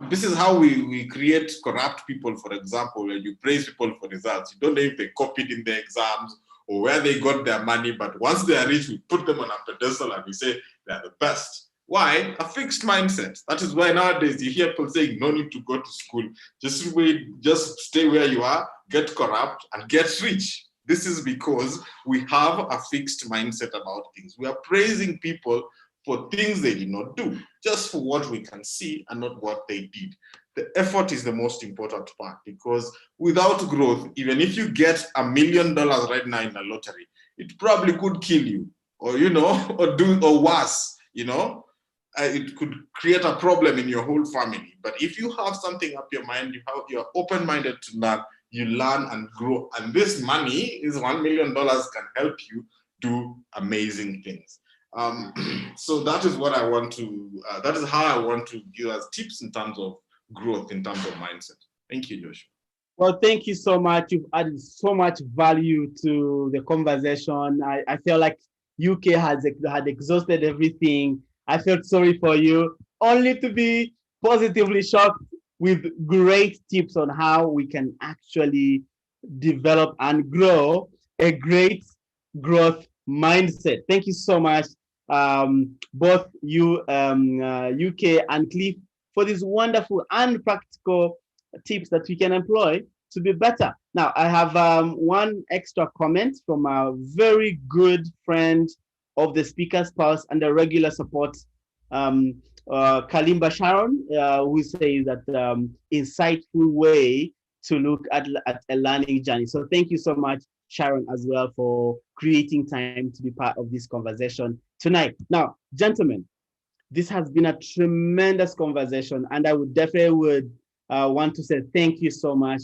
This is how we create corrupt people, for example, when you praise people for results. You don't know if they copied in their exams or where they got their money, but once they are rich, we put them on a pedestal and we say they're the best. Why? A fixed mindset. That is why nowadays you hear people saying no need to go to school. Just wait, just stay where you are, get corrupt and get rich. This is because we have a fixed mindset about things. We are praising people for things they did not do, just for what we can see and not what they did. The effort is the most important part, because without growth, even if you get $1 million right now in a lottery, it probably could kill you, or or worse, it could create a problem in your whole family. But if you have something up your mind, you're open-minded to learn, you learn and grow, and this money is $1 million can help you do amazing things. So that is what I want to, that is how I want to give us tips in terms of growth, in terms of mindset. Thank you, Joshua. Well, thank you so much. You've added so much value to the conversation. I feel like UK had exhausted everything. I felt sorry for you, only to be positively shocked with great tips on how we can actually develop and grow a great growth mindset. Thank you so much, both you, UK and Cliff, for these wonderful and practical tips that we can employ to be better. Now, I have one extra comment from a very good friend of the Speaker's Pulse and a regular support, Kalimba Sharon, who says that insightful way to look at a learning journey. So thank you so much, Sharon, as well, for creating time to be part of this conversation tonight. Now, gentlemen, this has been a tremendous conversation, and I would definitely want to say thank you so much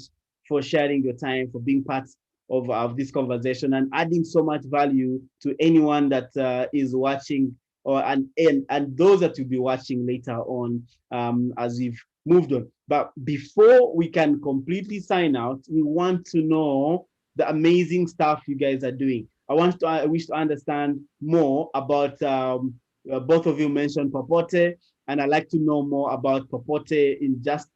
for sharing your time, for being part of this conversation and adding so much value to anyone that is watching and those that will be watching later on as we've moved on. But before we can completely sign out, we want to know the amazing stuff you guys are doing. I wish to understand more about both of you mentioned Popote, and I'd like to know more about Popote in just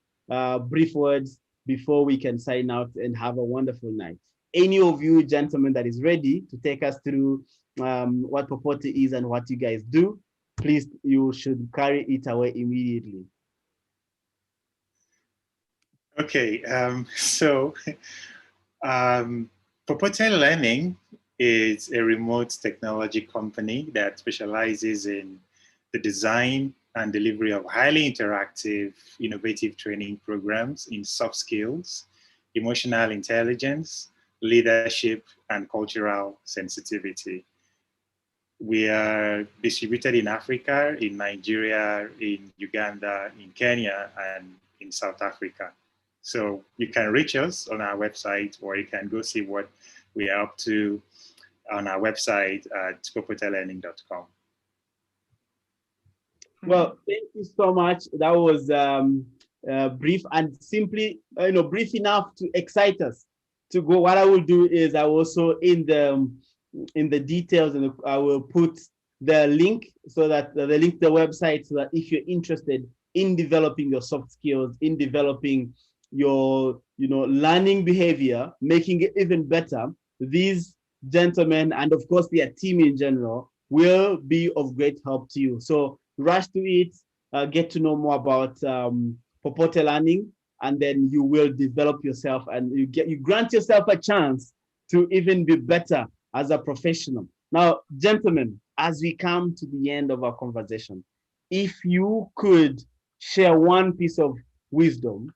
brief words before we can sign out and have a wonderful night. Any of you gentlemen that is ready to take us through what Popote is and what you guys do, please, you should carry it away immediately. Okay, so Popote Learning is a remote technology company that specializes in the design and delivery of highly interactive, innovative training programs in soft skills, emotional intelligence, leadership, and cultural sensitivity. We are distributed in Africa, in Nigeria, in Uganda, in Kenya, and in South Africa. So you can reach us on our website, or you can go see what we are up to on our website at popotelearning.com. Well, thank you so much. That was brief and simply, brief enough to excite us to go. What I will do is I will also in the details, and I will put the link so that the link to the website, so that if you're interested in developing your soft skills, in developing your learning behavior, making it even better, these gentlemen and of course their team in general will be of great help to you. So rush to it, get to know more about Popote Learning, and then you will develop yourself and you grant yourself a chance to even be better as a professional. Now, gentlemen, as we come to the end of our conversation, if you could share one piece of wisdom,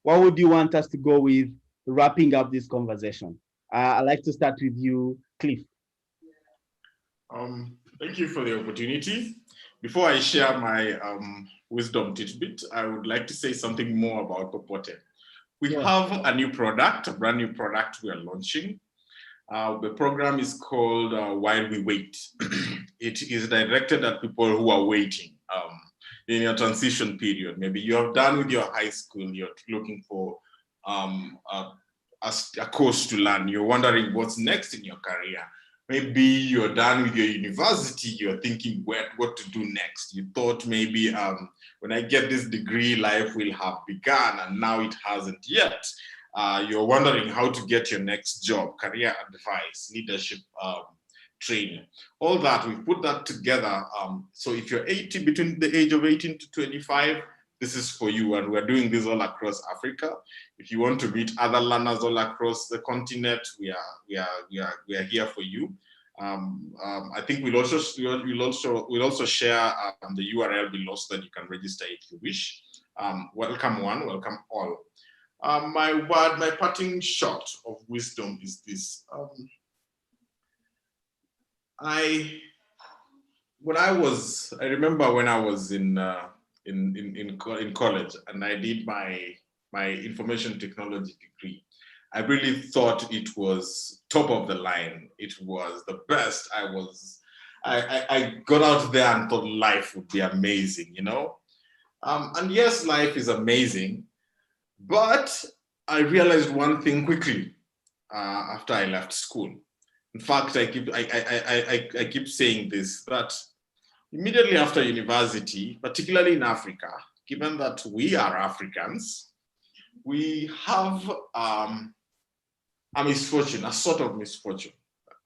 what would you want us to go with wrapping up this conversation? I'd like to start with you, Cliff. Thank you for the opportunity. Before I share my wisdom tidbit, I would like to say something more about Popote. We have a new product, a brand new product we are launching. The program is called While We Wait. It is directed at people who are waiting in your transition period. Maybe you are done with your high school, you're looking for a course to learn. You're wondering what's next in your career. Maybe you're done with your university, you're thinking what to do next. You thought maybe when I get this degree, life will have begun, and now it hasn't yet. You're wondering how to get your next job, career advice, leadership training, all that. We put that together. So if you're between the age of 18 to 25, this is for you. And we're doing this all across Africa. If you want to meet other learners all across the continent, we are here for you. I think we'll also share the URL below so that you can register if you wish. Welcome one, welcome all. My parting shot of wisdom is this. I remember when I was in college and I did my information technology degree. I really thought it was top of the line. It was the best. I got out there and thought life would be amazing, And yes, life is amazing, but I realized one thing quickly after I left school. In fact, I keep saying this, that immediately after university, particularly in Africa, given that we are Africans, we have a misfortune, a sort of misfortune.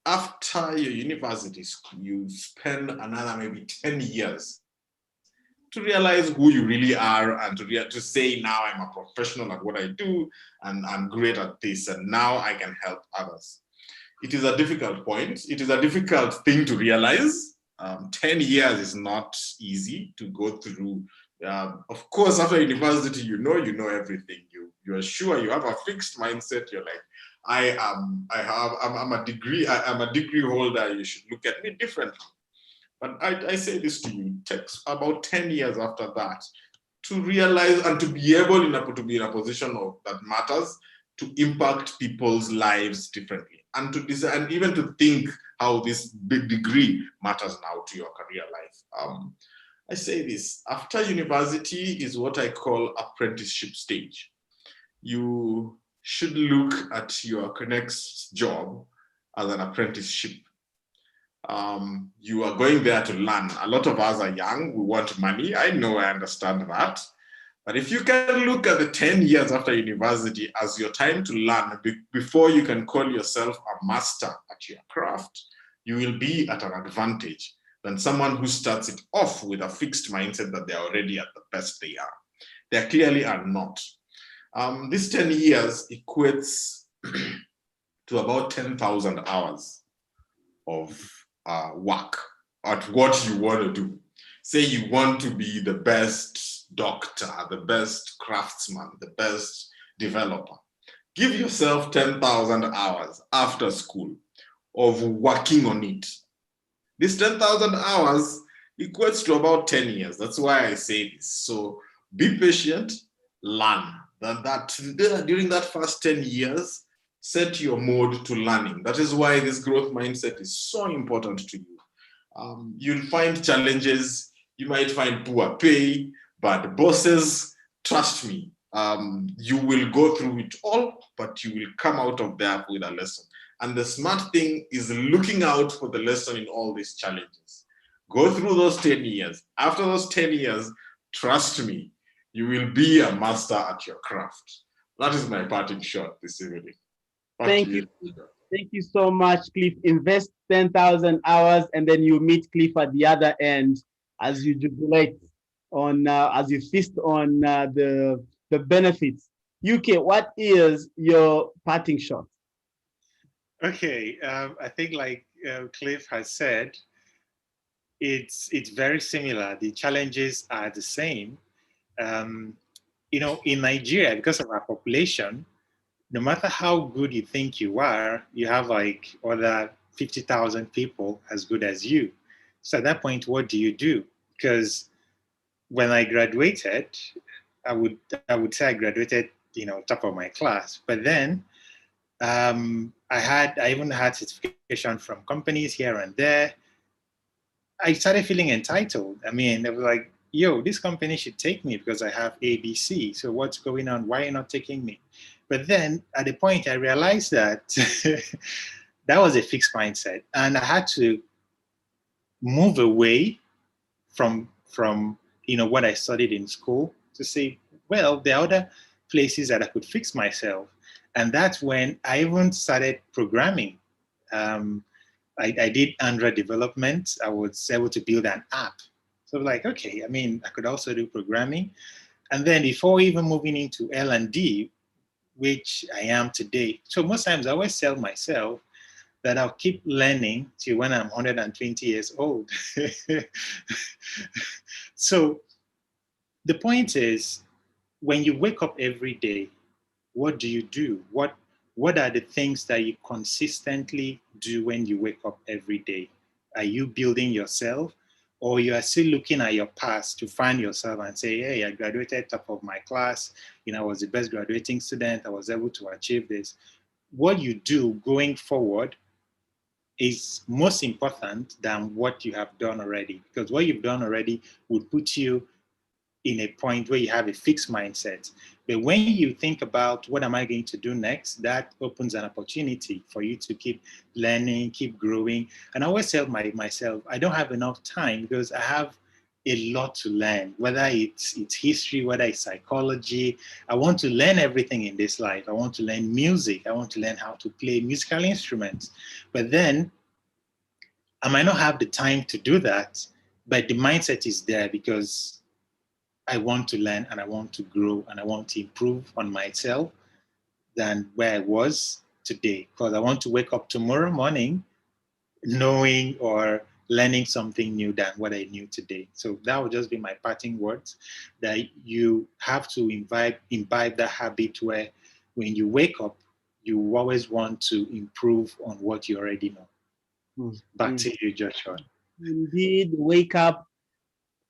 After your university school, you spend another maybe 10 years to realize who you really are and to say, now I'm a professional at what I do and I'm great at this and now I can help others. It is a difficult point. It is a difficult thing to realize. 10 years is not easy to go through. Of course, after university, you know everything. You're sure, you have a fixed mindset. You're like, I'm a degree holder. You should look at me differently. But I say this to you, it takes about 10 years after that to realize and to be able to be in a position that matters, to impact people's lives differently, and and even to think how this big degree matters now to your career life. I say this, after university is what I call apprenticeship stage. You should look at your next job as an apprenticeship. You are going there to learn. A lot of us are young, we want money. I know, I understand that. But if you can look at the 10 years after university as your time to learn before you can call yourself a master at your craft, you will be at an advantage than someone who starts it off with a fixed mindset that they're already at the best they are. They clearly are not. This 10 years equates to about 10,000 hours of work at what you want to do. Say you want to be the best doctor, the best craftsman, the best developer. Give yourself 10,000 hours after school of working on it. This 10,000 hours equates to about 10 years. That's why I say this. So be patient, learn. During that first 10 years, set your mode to learning. That is why this growth mindset is so important to you. You'll find challenges. You might find poor pay, bad bosses. Trust me, you will go through it all, but you will come out of there with a lesson. And the smart thing is looking out for the lesson in all these challenges. Go through those 10 years. After those 10 years, trust me, you will be a master at your craft. That is my parting shot this evening. Thank you. Thank you so much, Cliff. Invest 10,000 hours and then you meet Cliff at the other end as you jubilate on, as you feast on the benefits. UK, what is your parting shot? Okay, I think like Cliff has said, it's very similar. The challenges are the same. You know, in Nigeria, because of our population, no matter how good you think you are, you have like other 50,000 people as good as you. So at that point, what do you do? Because when I graduated, I would say I graduated, you know, top of my class. But then I even had certification from companies here and there. I started feeling entitled. I mean, they were like, yo, this company should take me because I have ABC. So what's going on? Why are you not taking me? But then at the point I realized that that was a fixed mindset. And I had to move away from you know, what I studied in school to say, well, there are other places that I could fix myself. And that's when I even started programming. I did Android development. I was able to build an app. So like, okay, I mean, I could also do programming. And then before even moving into L&D, which I am today. So most times I always tell myself that I'll keep learning till when I'm 120 years old. So the point is, when you wake up every day, what do you do? What are the things that you consistently do when you wake up every day? Are you building yourself? Or you are still looking at your past to find yourself and say, hey, I graduated top of my class. You know, I was the best graduating student. I was able to achieve this. What you do going forward is most important than what you have done already, because what you've done already would put you in a point where you have a fixed mindset. But when you think about what am I going to do next, that opens an opportunity for you to keep learning, keep growing. And I always tell myself, I don't have enough time because I have a lot to learn, whether it's history, whether it's psychology. I want to learn everything in this life. I want to learn music. I want to learn how to play musical instruments. But then I might not have the time to do that, but the mindset is there because I want to learn and I want to grow and I want to improve on myself than where I was today. Because I want to wake up tomorrow morning knowing or learning something new than what I knew today. So that would just be my parting words, that you have to imbibe that habit where when you wake up, you always want to improve on what you already know. Back to you, Joshua. Indeed, wake up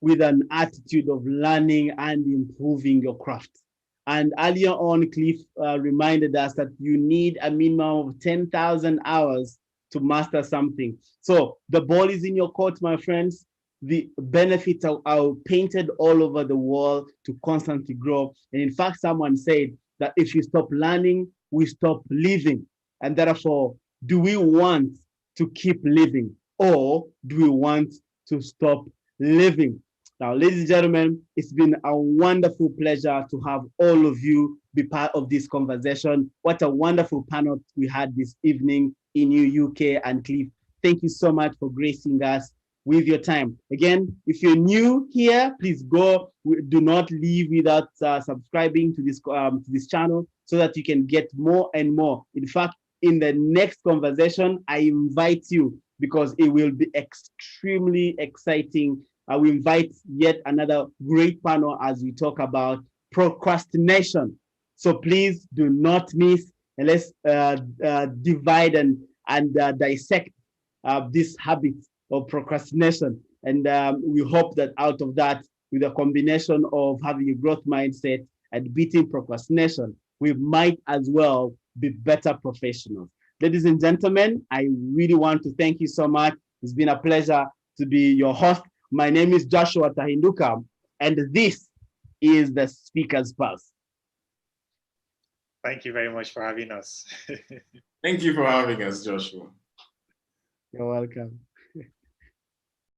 with an attitude of learning and improving your craft. And earlier on, Cliff reminded us that you need a minimum of 10,000 hours to master something. So the ball is in your court, my friends. The benefits are painted all over the wall to constantly grow. And in fact, someone said that if you stop learning, we stop living. And therefore, do we want to keep living, or do we want to stop living? Now, ladies and gentlemen, it's been a wonderful pleasure to have all of you be part of this conversation. What a wonderful panel we had this evening in UK. And Cliff, thank you so much for gracing us with your time. Again, if you're new here, please go. Do not leave without subscribing to this channel so that you can get more and more. In fact, in the next conversation, I invite you, because it will be extremely exciting. We invite yet another great panel as we talk about procrastination. So please do not miss, and let's divide and dissect this habit of procrastination. And we hope that out of that, with a combination of having a growth mindset and beating procrastination, we might as well be better professionals. Ladies and gentlemen, I really want to thank you so much. It's been a pleasure to be your host. My name is Joshua Tahinduka, and this is the Speaker's Pulse. Thank you very much for having us. Thank you for having us, Joshua. You're welcome.